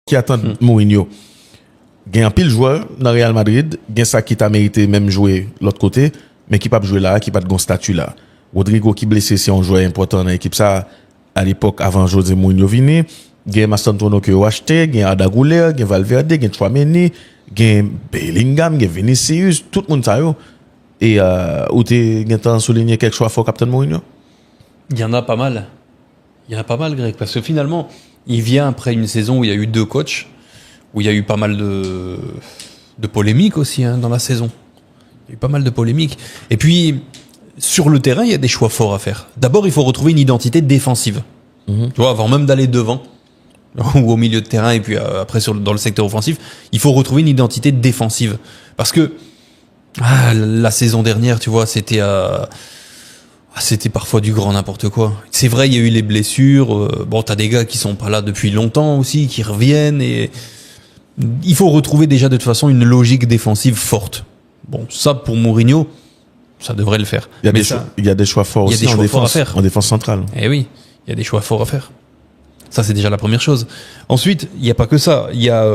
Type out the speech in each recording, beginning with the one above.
qui attendent Mourinho. Il y a un pile joueur dans Real Madrid, il y a ça qui t'a mérité même jouer l'autre côté, mais qui pas jouer là, qui pas de bon statut là. Rodrigo qui blessé, c'est un joueur important dans l'équipe ça à l'époque avant José Mourinho vini. Il y a Mastantuono qui a acheté, il y a Arda Güler, il y a Valverde, il y a Tchouaméni, il y a Bellingham, il y a Vinicius, tout le monde ça yo. Et où tu as souligné quelque chose fort Captain Mourinho? Il y en a pas mal. Il y en a pas mal, Greg, parce que finalement, il vient après une saison où il y a eu 2 coachs, où il y a eu pas mal de polémiques aussi dans la saison. Il y a eu pas mal de polémiques. Et puis, sur le terrain, il y a des choix forts à faire. D'abord, il faut retrouver une identité défensive. Tu vois, avant même d'aller devant, ou au milieu de terrain, et puis après dans le secteur offensif, il faut retrouver une identité défensive. Parce que la saison dernière, tu vois, c'était parfois du grand n'importe quoi. C'est vrai, il y a eu les blessures. Bon, t'as des gars qui sont pas là depuis longtemps aussi, qui reviennent. Et il faut retrouver déjà de toute façon une logique défensive forte. Bon, ça pour Mourinho, ça devrait le faire. Il y a des choix forts aussi en défense centrale. Eh oui, il y a des choix forts à faire. Ça, c'est déjà la première chose. Ensuite, il n'y a pas que ça. Il y a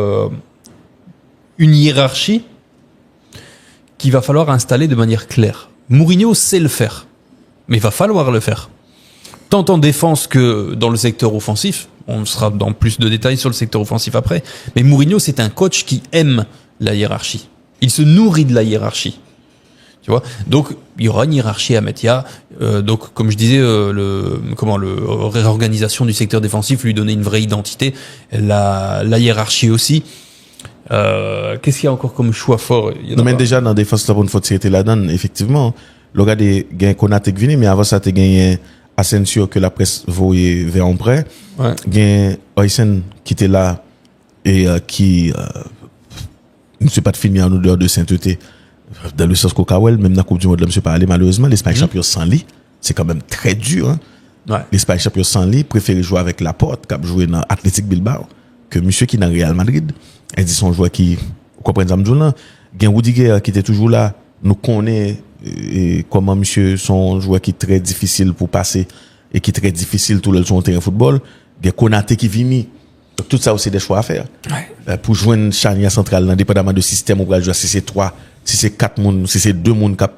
une hiérarchie qu'il va falloir installer de manière claire. Mourinho sait le faire, mais il va falloir le faire. Tant en défense que dans le secteur offensif. On sera dans plus de détails sur le secteur offensif après. Mais Mourinho, c'est un coach qui aime la hiérarchie. Il se nourrit de la hiérarchie. Tu vois, donc il y aura une hiérarchie à mettre. Il y a donc comme je disais réorganisation du secteur défensif, lui donner une vraie identité, la hiérarchie aussi. Qu'est-ce qu'il y a encore comme choix fort? Non mais déjà dans la défense la bonne faute c'était là-dedans effectivement. Le gars des gains Konaté qui vient mais avant ça t'es gagné Asensio que la presse voyait vers en prêt. Ouais. Gain Oysen qui était là et qui ne s'est pas de filmer en odeur de sainteté. Dans le sens qu'Okawel, même dans la Coupe du Monde, là, monsieur pas allé, malheureusement, l'Espagne champion sans lui, c'est quand même très dur, hein. Ouais. L'Espagne champion sans lui, préfère jouer avec Laporte, qu'à jouer dans Athletic Bilbao, que monsieur qui est dans Real Madrid. Elle dit son joueur qui, vous comprenez, Zamdjouna, Gen Rudiger, qui était toujours là, nous connaît, comment monsieur, son joueur qui est très difficile pour passer, et qui est très difficile tout le long terrain de football. Gen Konaté qui vini. Donc, tout ça aussi des choix à faire. Ouais. Pour jouer une charnière centrale, indépendamment de système, on va jouer si c'est 3, si c'est 4 moun, si c'est 2 moun cap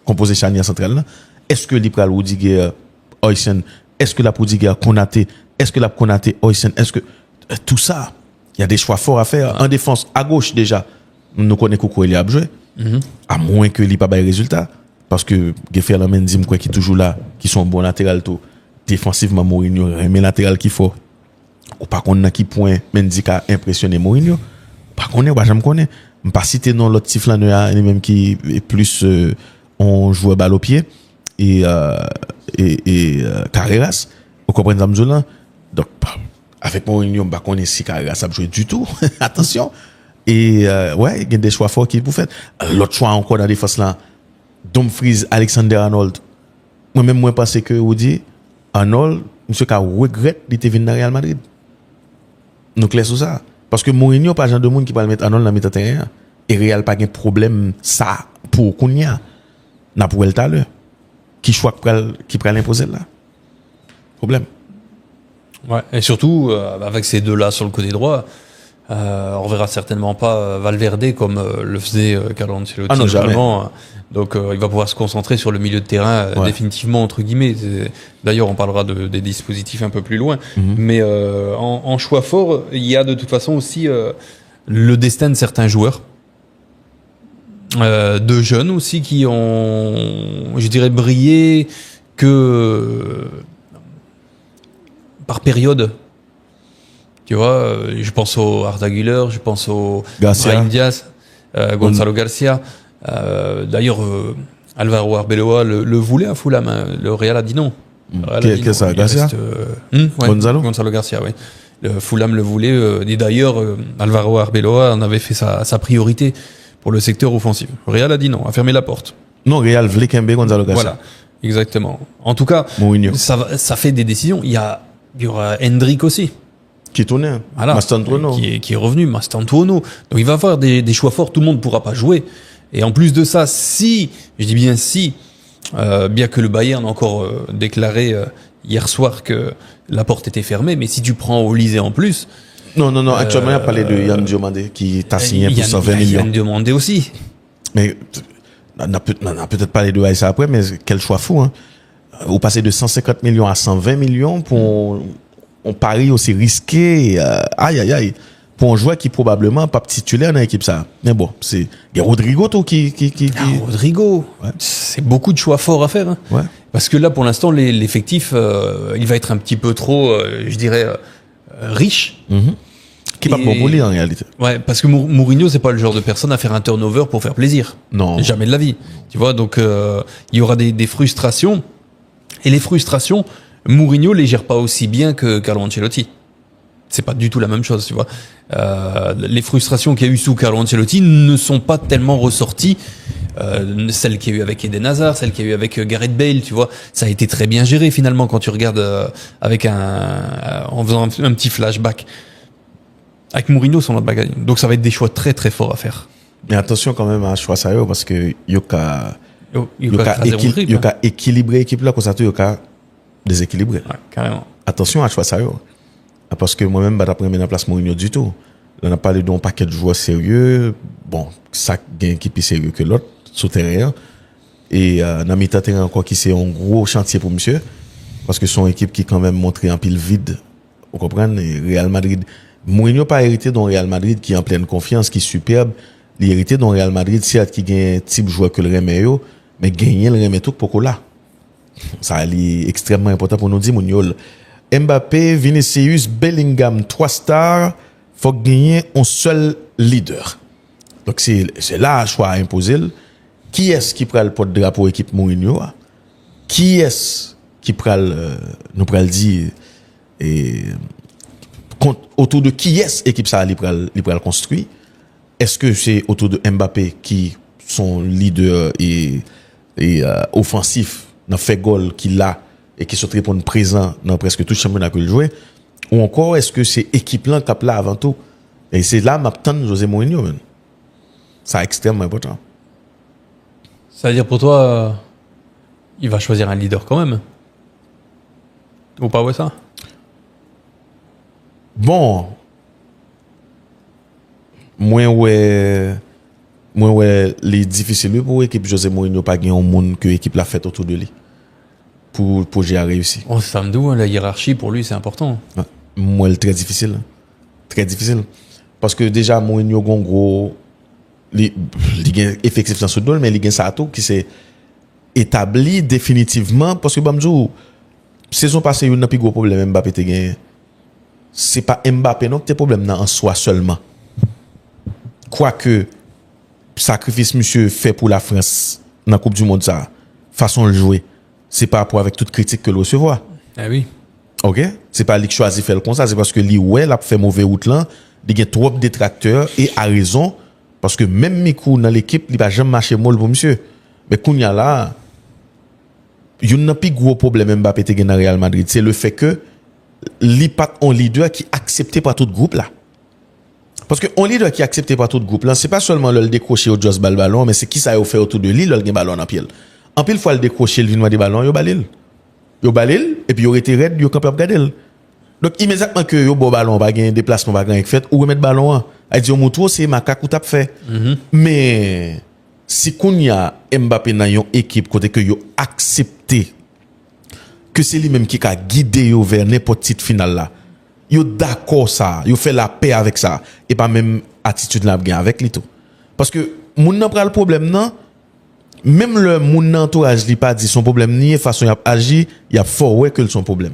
composé charnière centrale là. Est-ce que l'Ipral Rudiger, Oysen, est-ce que la Rudiger Konaté, est-ce que la Konaté Oysen, est-ce que tout ça, il y a des choix forts à faire. En défense, à gauche déjà, nous connaissons Koukou il a joué. À moins que l'Ipa baille résultat. Parce que Gefer Mendy, quoi, qui est toujours là, qui sont bons latéral tout. Défensivement, Mourinho, mais latéral qu'il faut. Ou pas qu'on a qui point Mendy qui a impressionné Mourinho. Pas qu'on est, j'aime connaître. Je ne pas citer non l'autre tiflaneur, même qui est plus, on joue balle au pied. Et Carreras. Vous comprenez ça, m'zola? Donc, avec Mourinho, bah, qu'on est si Carreras a joué du tout. Attention. Et, ouais, il y a des choix forts qu'il vous faites. L'autre choix encore dans la défense là, Dumfries, Alexander Arnold. Moi-même, moi, pense que vous dites, Arnold, monsieur qui regrette d'être venu dans Real Madrid. Nous clair sur ça. Parce que Mourinho, pas genre de monde qui va le mettre Arnold dans le terrain. Et Real pas de problème, ça, pour Kounia. N'a pour elle tout à l'heure. Qui choix qui prend l'imposer là? Problème. Ouais. Et surtout, avec ces deux-là sur le côté droit, on verra certainement pas Valverde comme le faisait Carlo Ancelotti. Ah non, jamais. Donc il va pouvoir se concentrer sur le milieu de terrain définitivement entre guillemets. D'ailleurs on parlera des dispositifs un peu plus loin. Mais en choix fort, il y a de toute façon aussi le destin de certains joueurs. De jeunes aussi qui ont, je dirais, brillé que par période. Tu vois, je pense au Arda Güler, je pense au Brahim Diaz, Gonzalo Garcia. D'ailleurs, Alvaro Arbeloa le voulait à Fulham. Le Real a dit non. Qu'est-ce que ça, Garcia? Gonzalo Garcia, oui. Le Fulham le voulait. Et d'ailleurs, Alvaro Arbeloa en avait fait sa priorité pour le secteur offensif. Real a dit non, a fermé la porte. Non, Real voulait Gonzalo Garcia. Voilà, exactement. En tout cas, ça fait des décisions. Il y aura Hendrik aussi. Qui tournait, voilà, Mastantuono. Qui est revenu, Mastantuono. Donc il va y avoir des choix forts, tout le monde ne pourra pas jouer. Et en plus de ça, si, je dis bien si, bien que le Bayern a encore déclaré hier soir que la porte était fermée, mais si tu prends Olysée en plus, Non, actuellement, il a parlé de Yann Diomandé qui t'a signé pour 120 millions. Yann Diomandé aussi. Mais on a peut-être parlé de ça après, mais quel choix fou, hein. Vous passez de 150 millions à 120 millions pour un pari aussi risqué. Aïe. Pour un joueur qui probablement pas titulaire dans l'équipe ça. Mais bon, c'est il y a Rodrigo tout qui. Rodrigo, ouais. C'est beaucoup de choix forts à faire. Hein. Ouais. Parce que là, pour l'instant, l'effectif, il va être un petit peu trop, je dirais, riche. Qui pas bon en réalité. Ouais, parce que Mourinho, c'est pas le genre de personne à faire un turnover pour faire plaisir. Non. Jamais de la vie. Tu vois, donc il y aura des frustrations. Et les frustrations, Mourinho les gère pas aussi bien que Carlo Ancelotti. C'est pas du tout la même chose, tu vois. Les frustrations qu'il y a eu sous Carlo Ancelotti ne sont pas tellement ressorties. Celles qu'il y a eu avec Eden Hazard, celles qu'il y a eu avec Gareth Bale, tu vois. Ça a été très bien géré finalement quand tu regardes avec en faisant un petit flashback. Avec Mourinho, son autre bagage. Donc ça va être des choix très très forts à faire. Mais attention quand même à choix ça parce que Yoka équilibrer l'équipe là, comme ça, Yoka déséquilibré. Ouais, carrément. Attention à choix ça parce que moi-même, je n'ai pas place Mourinho du tout. On a parlé d'un paquet de joueurs sérieux. Bon, ça a une équipe plus sérieux que l'autre, souterrain. Et dans mes terrain encore qui c'est un gros chantier pour monsieur. Parce que son équipe qui quand même montré un pile vide. Vous comprenez? Real Madrid. Mourinho pas hérité d'un Real Madrid qui est en pleine confiance, qui est superbe. Il hérité d'un Real Madrid, certes, qui gagne un type de joueur que le Remeyo, mais gagner le Remeyo tout pour là. Ça est extrêmement important pour nous dire, Mourinho. Mbappé, Vinicius, Bellingham, 3 stars, faut gagner un seul leader. Donc c'est là un choix à imposer. Qui est-ce qui prend le porte-drapeau équipe Mourinho? Qui est-ce qui prend nous prend dire et autour de qui est-ce équipe ça li pral construit? Est-ce que c'est autour de Mbappé qui son leader et offensif dans fait goal qu'il a et qui se répond présent dans presque tout championnat que il joue, ou encore est-ce que c'est équipe là cap là avant tout? Et c'est là m'attend José Mourinho man. Ça extrêmement important. Ça veut dire pour toi il va choisir un leader quand même. Ou pas ouais ça? Bon, moi les difficile pour l'équipe José Mourinho pas gagner un monde que l'équipe l'a fait autour de lui. Pour gérer réussi. On Samdou, la hiérarchie pour lui c'est important. Ouais. Moi le très difficile. Très difficile parce que déjà Mourinho gon gros li effectif dans ce domaine mais il gagne ça tout qui s'est établi définitivement parce que Bamdou saison passée il n'a plus gros problème Mbappé te gagné. C'est pas Mbappé non que tes problèmes en soi seulement. Quoique sacrifice monsieur fait pour la France dans la Coupe du monde ça façon de jouer c'est pas rapport avec toute critique que le recevoir. Ah oui. OK, c'est pas lui qui choisit faire comme ça, c'est parce que lui ouais, l'a fait mauvais route là, il y a trop de détracteurs et a raison parce que même Mikou dans l'équipe, il va jamais marcher molle pour monsieur. Mais Kounya là, il n'y a pas gros problème Mbappé te gagne dans Real Madrid, c'est le fait que li pas un leader qui accepté par tout groupe là. Parce que un leader qui accepté par tout groupe là, c'est pas seulement le décrocher au Jos ballon, mais c'est qui ça a fait autour de lui, le ballon en pied. En pile fois le décrocher le vin des ballons, yo balil. Yo balil et puis yo été raide, yo capable regarder. Donc immédiatement que yo bon ballon pas gain déplacement pas gain fait ou remettre ballon a dit montre c'est macaque ou t'a fait. Mais si Kounya Mbappé dans une équipe côté que yo accepté que c'est lui même qui a guidé yo vers n'importe titre final là. Yo d'accord ça, yo fait la paix avec ça et pas même attitude là gain avec lui tout. Parce que moun nan pral le problème non même le moun entourage li pas dit son problème ni façon y a agi, y a fort ouais que son problème.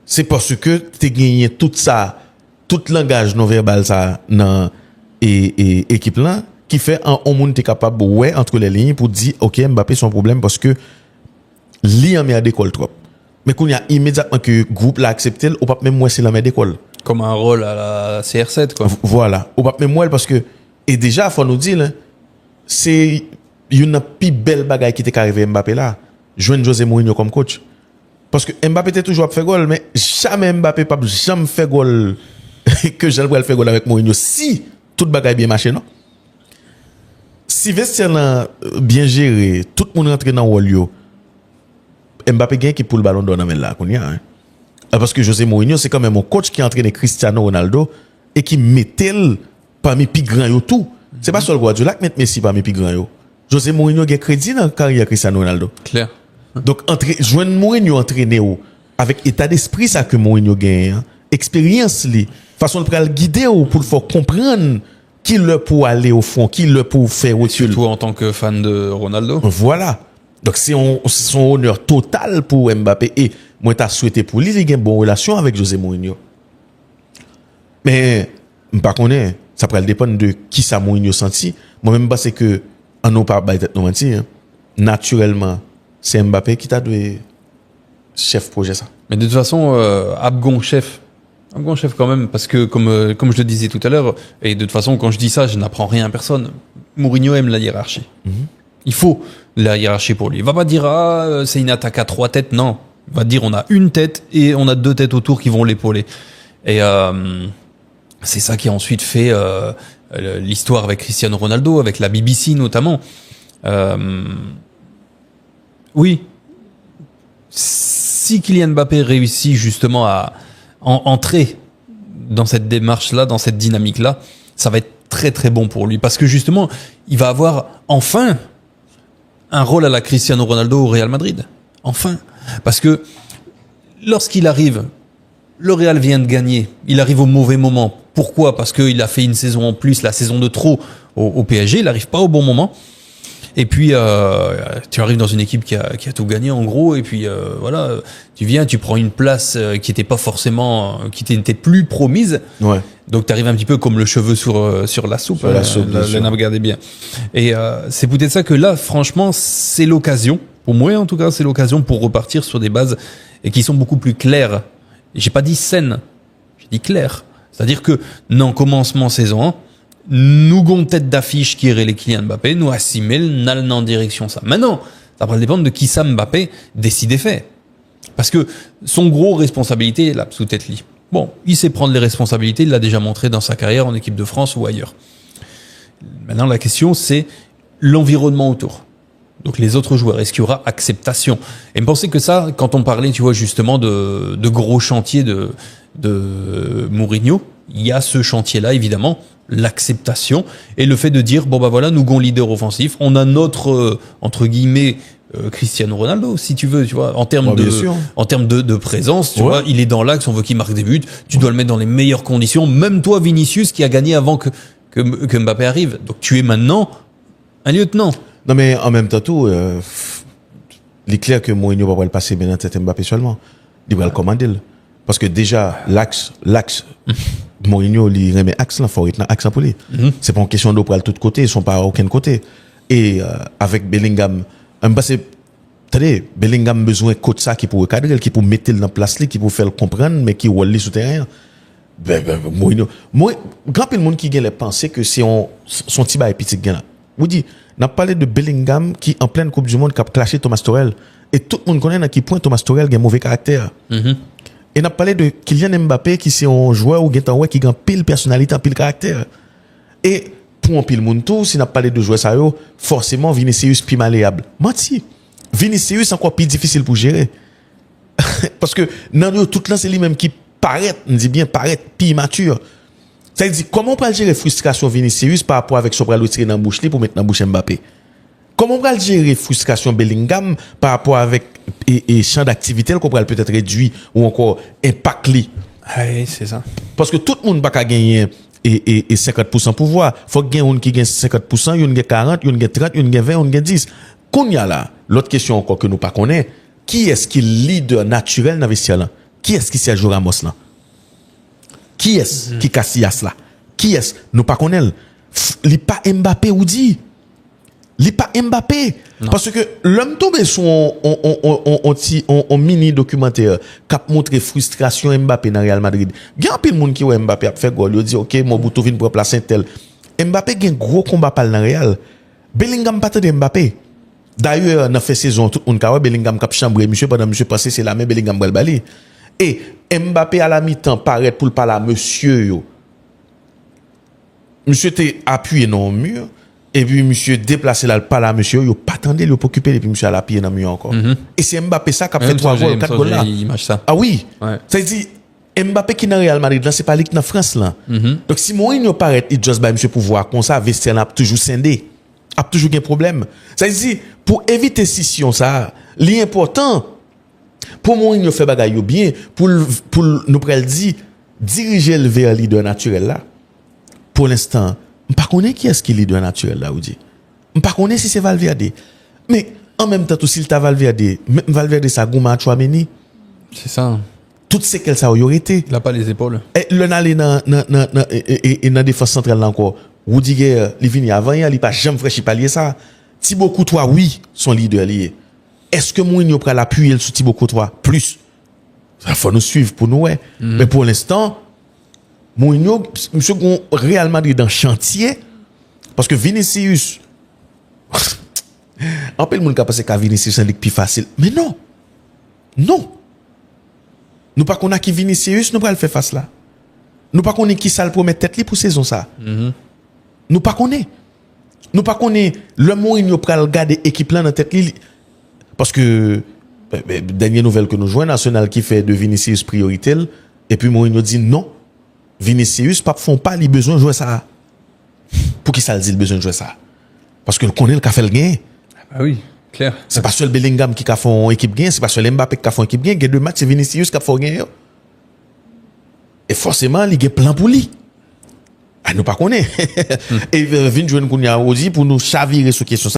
C'est parce que tu gagné tout ça, tout langage non verbal ça dans et équipe là qui fait un monde t'es capable ouais entre les lignes pour dire OK Mbappé son problème parce que li en mer d'école trop. Mais qu'on y a immédiatement que groupe l'a accepté, ou pas même moi c'est la mer d'école. Comme un rôle à la CR7 quoi. Voilà, ou pas même moi parce que et déjà faut nous dire là, c'est une plus belle bagaille qui t'est arrivé Mbappé là. Joindre José Mourinho comme coach. Parce que Mbappé était toujours fait goal mais jamais Mbappé pas jamais fait goal que j'allais faire goal avec Mourinho si toute bagaille bien marché non. Si vestiaire bien géré, tout le monde rentre dans rôle yo. Mbappé gagne qui pour le ballon d'or dans là qu'on y a hein. Parce que José Mourinho, c'est quand même un coach qui a entraîné Cristiano Ronaldo et qui mettait parmi les plus grands yo tout. C'est pas seulement Guardiola qui met Messi parmi les plus grands yo. José Mourinho a crédit dans la carrière Cristiano Ronaldo. Clair. Donc, joindre Mourinho entraîné avec état d'esprit ça que Mourinho gagne, expérience li, façon de le guider pour le faire comprendre qui le pour aller au fond, qui le pour faire au-dessus. Surtout en tant que fan de Ronaldo. Voilà. Donc, c'est son honneur total pour Mbappé. Et moi, t'as souhaité pour lui, il a une bonne relation avec José Mourinho. Mais, par contre, ça pourrait dépendre de qui ça Mourinho senti. Moi-même, c'est que, en nous pas tête nous mentir, naturellement, c'est Mbappé qui t'a donné chef projet ça. Mais de toute façon, Abgon chef quand même, parce que comme je le disais tout à l'heure, et de toute façon, quand je dis ça, je n'apprends rien à personne. Mourinho aime la hiérarchie. Il faut la hiérarchie pour lui. Il va pas dire c'est une attaque à 3 têtes, non. Il va dire on a une tête et on a 2 têtes autour qui vont l'épauler. Et c'est ça qui a ensuite fait l'histoire avec Cristiano Ronaldo, avec la BBC notamment. Oui. Si Kylian Mbappé réussit justement à entrer dans cette démarche-là, dans cette dynamique-là, ça va être très très bon pour lui. Parce que justement, il va avoir enfin un rôle à la Cristiano Ronaldo au Real Madrid. Enfin. Parce que lorsqu'il arrive, le Real vient de gagner. Il arrive au mauvais moment. Pourquoi ? Parce qu'il a fait une saison en plus, la saison de trop au PSG. Il n'arrive pas au bon moment. Et puis, tu arrives dans une équipe qui a tout gagné, en gros. Et puis, voilà, tu viens, tu prends une place qui n'était pas forcément, qui n'était plus promise. Ouais. Donc, tu arrives un petit peu comme le cheveu sur la soupe. Sur la soupe, bien sûr. Regardez bien. Et c'est peut-être ça que là, franchement, c'est l'occasion. Pour moi, en tout cas, c'est l'occasion pour repartir sur des bases et qui sont beaucoup plus claires. J'ai pas dit saines, j'ai dit claires. C'est-à-dire que, non, commencement saison 1, nous avons tête d'affiche qui irait les Kylian Mbappé, nous assimile, n'allons en direction ça. Maintenant, ça va dépendre de qui ça Mbappé décide et fait. Parce que son gros responsabilité est là, sous tête lit. Bon, il sait prendre les responsabilités, il l'a déjà montré dans sa carrière en équipe de France ou ailleurs. Maintenant, la question, c'est l'environnement autour. Donc les autres joueurs, est-ce qu'il y aura acceptation ? Et me penser que ça, quand on parlait, tu vois, justement de gros chantiers de Mourinho, il y a ce chantier-là, évidemment, l'acceptation et le fait de dire, bon bah voilà, nous avons leader offensif, on a notre, entre guillemets, Cristiano Ronaldo, si tu veux, tu vois, en termes de présence, tu vois, il est dans l'axe, on veut qu'il marque des buts, tu dois le mettre dans les meilleures conditions, même toi, Vinicius, qui a gagné avant que Mbappé arrive. Donc tu es maintenant un lieutenant. Non, mais en même temps, tout, il est clair que Mourinho va pas le passer bien dans tête Mbappé seulement. Il va le commander. Parce que déjà, l'axe, Mourinho, il remet axe là, il faut être axe pour lui. C'est pas une question d'eau pour aller de tous côtés, ils sont pas à aucun côté. Et avec Bellingham, Bellingham besoin de coach ça qui pour recadrer, qui pour mettre dans place, qui pour faire le comprendre, mais qui roule sous terrain. Mourinho. Grand peu de monde qui gagne les pensées que c'est son petit bail petit gain là. Vous dites, on a parlé de Bellingham qui, en pleine Coupe du Monde, qui a clashé Thomas Tuchel. Et tout le monde connaît à quel point Thomas Tuchel a un mauvais caractère. Et on a parlé de Kylian Mbappé qui c'est un joueur ou qui a pile personnalité, pile caractère. Et pour un pile monde tout, si on a parlé de joueurs ça forcément Vinicius plus malléable. Menti. Vinicius encore plus difficile pour gérer. Parce que dans tout là c'est lui-même qui paraît, on dit bien paraît plus immature. Ça veut dire comment on peut gérer frustration Vinicius par rapport avec son bras le tirer dans la bouche pour mettre dans la bouche Mbappé. Comment on peut gérer frustration Bellingham par rapport avec et champ d'activité qu'on peut peut-être réduit ou encore impact li. Oui, c'est ça. Parce que tout le monde va pas gagner et 50% pouvoir. Faut qu'il y ait un qui gagne 50%, il y a 40, il y a 30, il y a 20, il y a 10. Qu'on y a là, l'autre question encore que nous pas connaît, qui est-ce qui est leader naturel dans vestiaire là? Qui est-ce qui Sergio Ramos là? Qui est-ce qui Casillas là? Qui est-ce? Nous pas connaît. Il pas Mbappé ou dit. Il pas Mbappé. Non. Parce que l'homme tombé sur un mini documentaire qui a montré frustration Mbappé dans Real Madrid. Il y a un peu de monde qui voit Mbappé a fait goal, il dit OK, mon bouton vient pour placer tel. Mbappé a un gros combat par dans Real. Bellingham pas de Mbappé. D'ailleurs, dans fait saison tout le monde a Bellingham cap chambré monsieur pendant monsieur passé c'est la même Bellingham bal balé. Et Mbappé à la mi-temps paraît pour le parler monsieur yo. Monsieur était appuyé dans le mur. Et puis, monsieur déplacé là, pas là, monsieur, il pas attendu, il pas occupé, et puis monsieur a la pied dans le mur encore. Et c'est Mbappé ça qui a fait 3 goals, 4 goals là. Ça. Ah oui. Ouais. Ça veut dire, Mbappé qui est dans Real Madrid, là, c'est pas lui qui est dans France là. Donc, si Mourinho paraît, il juste by monsieur pouvoir, comme ça, Vestiaire a toujours scindé. A toujours un problème. Ça veut dire, pour éviter scission, ça, l'important, pour Mourinho faire bagaille bien, pour nous pral dire, diriger le vers leader naturel là. Pour l'instant, je ne sais pas qui est-ce qui est leader naturel là, ou dit. Je ne sais pas si c'est Valverde. Mais en même temps, si tu as Valverde, ça gouma à Chouameni. C'est ça. Tout ce qu'elle ça aurait été. Il n'a pas les épaules. Et le n'allait dans la défense centrale là encore. Rudiger, il vient avant, il n'a pas jamais fraîchi palier ça. Thibaut Courtois, oui, son leader lié. Est-ce que Mourinho prend l'appuyer sur Thibaut Courtois? Plus. Ça faut nous suivre pour nous, ouais. Mais pour l'instant, Mourinho, monsieur gon Real Madrid dans chantier, parce que Vinicius, en peu le monde qui a pensé qu'à Vinicius c'est un ligue plus facile. Mais non. Non. Nous pas qu'on a qui Vinicius, nous pas le faire face là. Nous pas qu'on est qui ça le promet tête li pour saison ça. Nous pas qu'on est. Nous pas qu'on est le Mourinho pral garder équipe là dans tête li parce que dernière nouvelle que nous jouons National qui fait de Vinicius priorité et puis Mourinho dit non. Vinicius pas font pas les besoin de jouer ça. Pour qui ça le dit le besoin de jouer ça? Parce que le connaît le qu'a fait le gain. Ah oui, clair. C'est pas seul Bellingham qui a fait une équipe gain, c'est pas seul Mbappé qui a fait une équipe gain, il y a 2 matchs c'est Vinicius qui a fait gain. Et forcément, il y a plan pour lui. Ah nous pas connaît. Et vinn joindre qu'on y a aussi pour nous chavirer sur question ça.